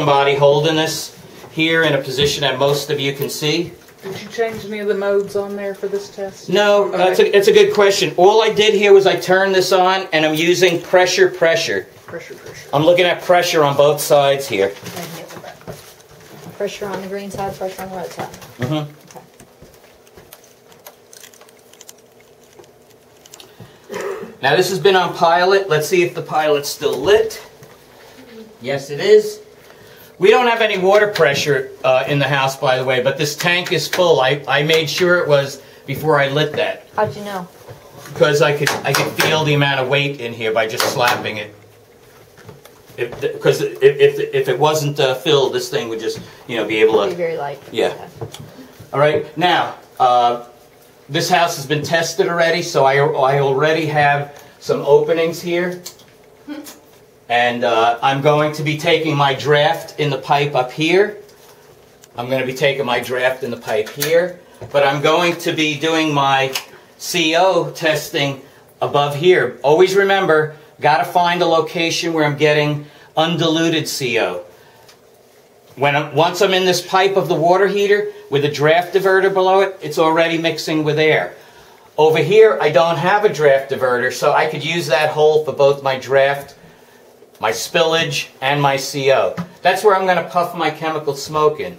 somebody holding this here in a position that most of you can see. Did you change any of the modes on there for this test? No, it's a good question. All I did here was I turned this on, and I'm using pressure. Pressure. I'm looking at pressure on both sides here. Pressure on the green side, pressure on the red side. Mm-hmm. Okay. Now this has been on pilot. Let's see if the pilot's still lit. Yes, it is. We don't have any water pressure in the house, by the way, but this tank is full. I made sure it was before I lit that. How'd you know? Because I could feel the amount of weight in here by just slapping it. Because if it wasn't filled, this thing would just be able to be very light. Yeah. Okay. All right. Now this house has been tested already, so I already have some openings here. And I'm going to be taking my draft in the pipe up here. I'm going to be taking my draft in the pipe here. But I'm going to be doing my CO testing above here. Always remember, got to find a location where I'm getting undiluted CO. Once I'm in this pipe of the water heater with a draft diverter below it, it's already mixing with air. Over here, I don't have a draft diverter, so I could use that hole for both my draft, my spillage, and my CO. That's where I'm going to puff my chemical smoke in.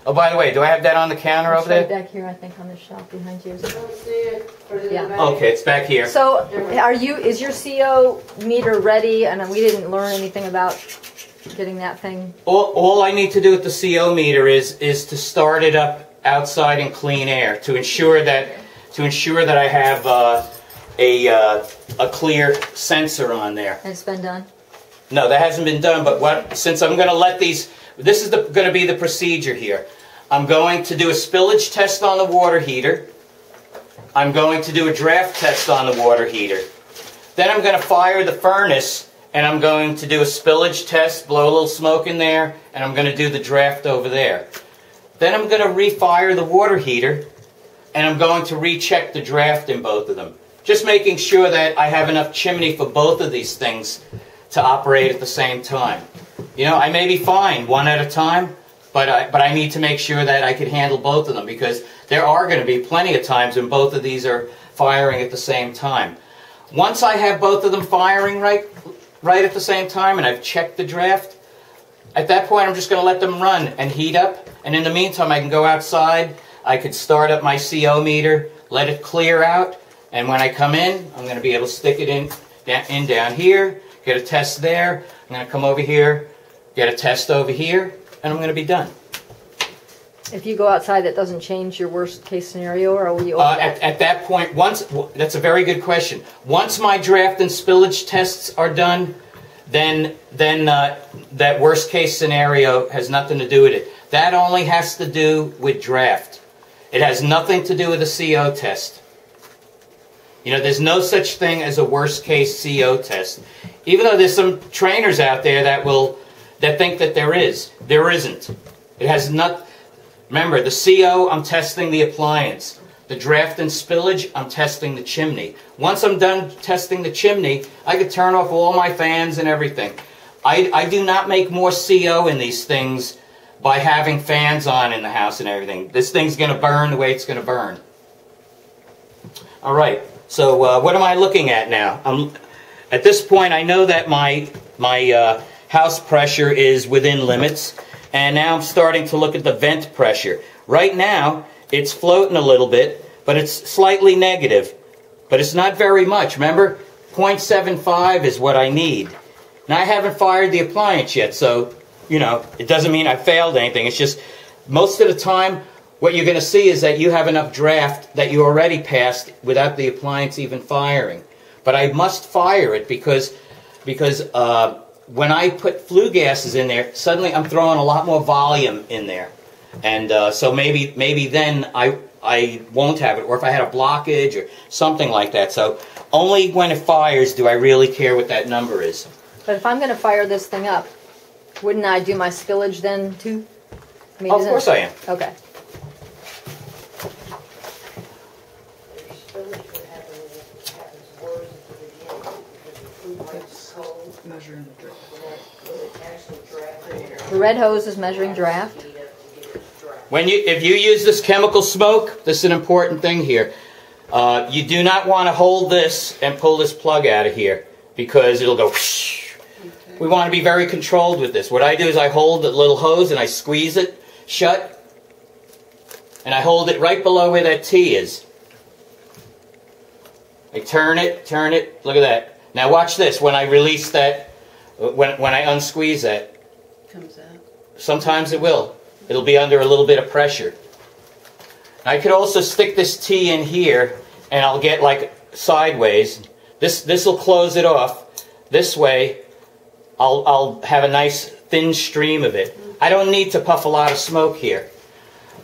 Oh, by the way, do I have that on the counter over there? Back here, I think, on the shelf behind you. Yeah. Okay, it's back here. So, is your CO meter ready? And we didn't learn anything about getting that thing. All I need to do with the CO meter is to start it up outside in clean air to ensure that I have a clear sensor on there. And it's been done? No, that hasn't been done, but since I'm going to let these, this is going to be the procedure here. I'm going to do a spillage test on the water heater. I'm going to do a draft test on the water heater. Then I'm going to fire the furnace, and I'm going to do a spillage test, blow a little smoke in there, and I'm going to do the draft over there. Then I'm going to refire the water heater, and I'm going to recheck the draft in both of them. Just making sure that I have enough chimney for both of these things to operate at the same time. I may be fine one at a time, but I need to make sure that I can handle both of them, because there are going to be plenty of times when both of these are firing at the same time. Once I have both of them firing right at the same time, and I've checked the draft, at that point I'm just going to let them run and heat up, and in the meantime I can go outside, I could start up my CO meter, let it clear out, and when I come in, I'm going to be able to stick it in down here, get a test there, I'm going to come over here, get a test over here, and I'm going to be done. If you go outside, that doesn't change your worst case scenario, or will you at that point, that's a very good question. Once my draft and spillage tests are done, then that worst case scenario has nothing to do with it. That only has to do with draft. It has nothing to do with a CO test. There's no such thing as a worst case CO test. Even though there's some trainers out there that think that there isn't. It has not. Remember, the CO, I'm testing the appliance. The draft and spillage, I'm testing the chimney. Once I'm done testing the chimney, I can turn off all my fans and everything. I do not make more CO in these things by having fans on in the house and everything. This thing's going to burn the way it's going to burn. All right, so what am I looking at now? At this point, I know that my house pressure is within limits. And now I'm starting to look at the vent pressure. Right now, it's floating a little bit, but it's slightly negative. But it's not very much. Remember, 0.75 is what I need. Now, I haven't fired the appliance yet, so, it doesn't mean I failed anything. It's just, most of the time, what you're going to see is that you have enough draft that you already passed without the appliance even firing. But I must fire it because when I put flue gases in there, suddenly I'm throwing a lot more volume in there. And so maybe then I won't have it, or if I had a blockage or something like that. So only when it fires do I really care what that number is. But if I'm going to fire this thing up, wouldn't I do my spillage then too? Of course I am. Okay. Measuring the draft. The red hose is measuring draft. If you use this chemical smoke, this is an important thing here. You do not want to hold this and pull this plug out of here because it'll go whoosh. We want to be very controlled with this. What I do is I hold the little hose and I squeeze it shut. And I hold it right below where that T is. I turn it, look at that. Now watch this, when I release that, when I unsqueeze that. Comes out. Sometimes it will. It'll be under a little bit of pressure. I could also stick this T in here, and I'll get like sideways. This will close it off. This way, I'll have a nice thin stream of it. I don't need to puff a lot of smoke here.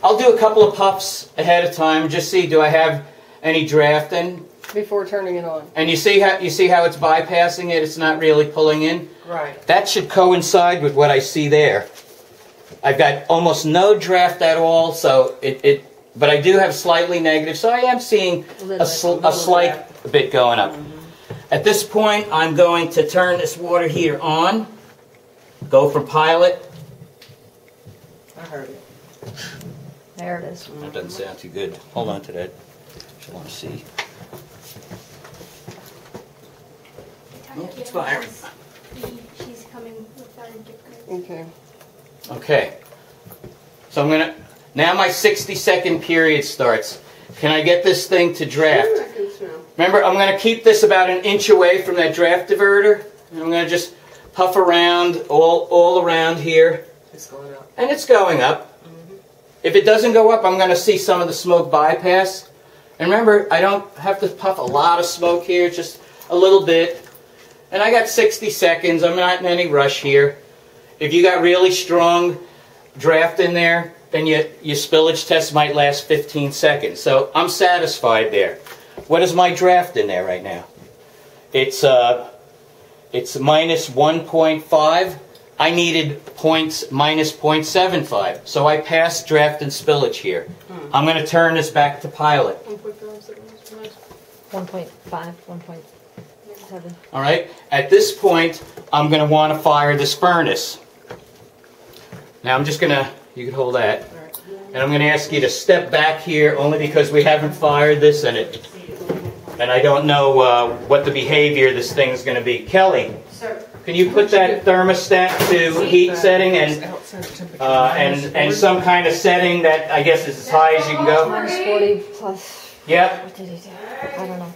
I'll do a couple of puffs ahead of time, just see do I have any draft in. Before turning it on. And you see how it's bypassing it? It's not really pulling in. Right. That should coincide with what I see there. I've got almost no draft at all, so but I do have slightly negative, so I am seeing a slight bit going up. At this point, I'm going to turn this water heater on. Go for pilot. I heard it. There it is. That doesn't sound too good. Hold on to that. I want to see. Oh, it's firing. She's coming with our gift card. Okay. Okay. So I'm going to... Now my 60-second period starts. Can I get this thing to draft? Sure, I can smell. Remember, I'm going to keep this about an inch away from that draft diverter. And I'm going to just puff around, all around here. It's going up. And it's going up. If it doesn't go up, I'm going to see some of the smoke bypass. And remember, I don't have to puff a lot of smoke here, just a little bit. And I got 60 seconds. I'm not in any rush here. If you got really strong draft in there, then your spillage test might last 15 seconds. So I'm satisfied there. What is my draft in there right now? It's minus 1.5. I needed minus 0.75. So I passed draft and spillage here. I'm going to turn this back to pilot. 1.5, 1.7. All right. At this point, I'm going to want to fire this furnace. Now I'm just going to, you can hold that. And I'm going to ask you to step back here only because we haven't fired this and I don't know what the behavior of this thing's going to be. Kelly, can you put that thermostat to heat setting and some kind of setting that I guess is as high as you can go? Minus 40 plus. Yep. What did he do? I don't know.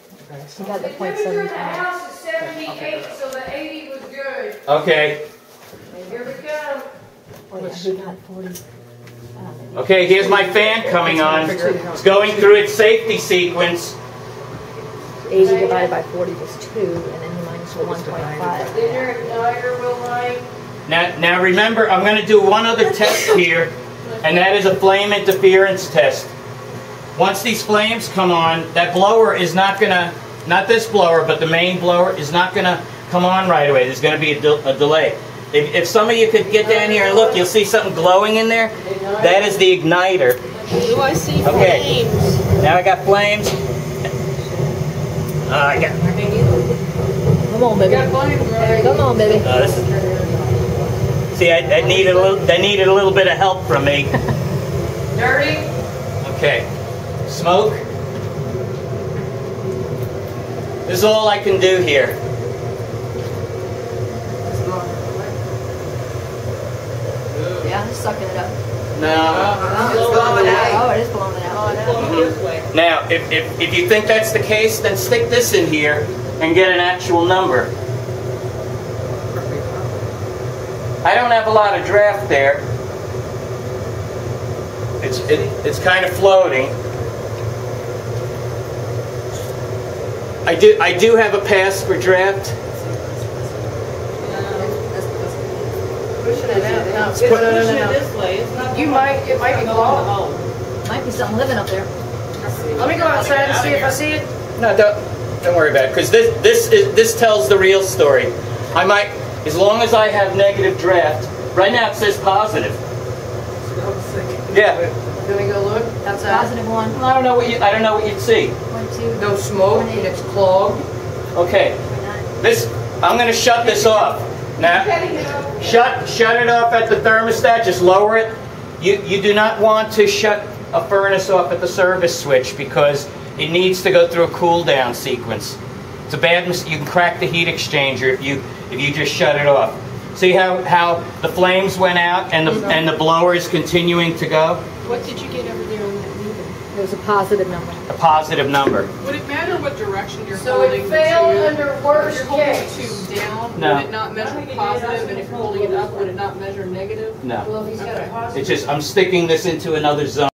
He got the 0.7. The house is 78, so the 80 was good. Okay. Here we go. Oh, yeah, he got 40. Okay, here's my fan coming on. It's going through its safety sequence. 80 divided by 40 was 2, and then he minus 1.5. Then your igniter will light. Now remember, I'm going to do one other test here, and that is a flame interference test. Once these flames come on, that blower is not going to, not this blower, but the main blower is not going to come on right away. There's going to be a delay. If some of you could get down here and look, you'll see something glowing in there. That is the igniter. Do I see Okay. flames? Now I got flames. I got. Come on, baby. Come on, baby. This is, see, I needed a little bit of help from me. Dirty. Okay. Smoke. This is all I can do here. Yeah, it's sucking it up. No. It's blowing it out. Oh, it is blowing it out. Now, if you think that's the case, then stick this in here and get an actual number. I don't have a lot of draft there. It's kind of floating. I do have a pass for draft. Pushing it out. No, Pushing it this way. It's not It might be clogged. Might be something living up there. Let me go outside and see if I see it. No, don't worry about it, because this tells the real story. I might, as long as I have negative draft. Right now it says positive. Yeah. Can we go look outside? Positive 1. I don't know what you'd see. 1, 2. No smoke and it's clogged. Okay. I'm going to shut this off. Now, shut it off at the thermostat. Just lower it. You do not want to shut a furnace off at the service switch because it needs to go through a cool down sequence. It's a bad mistake. You can crack the heat exchanger if you just shut it off. See how the flames went out and the blower is continuing to go? What did you get over there on that meter? It was a positive number. A positive number. Would it matter what direction you're So holding it the failed tube? under If worst you're holding the case. tube down, No. would it not measure positive? And if you're holding it up, would it not measure negative? No. Well, if he's got a positive. It's just I'm sticking this into another zone.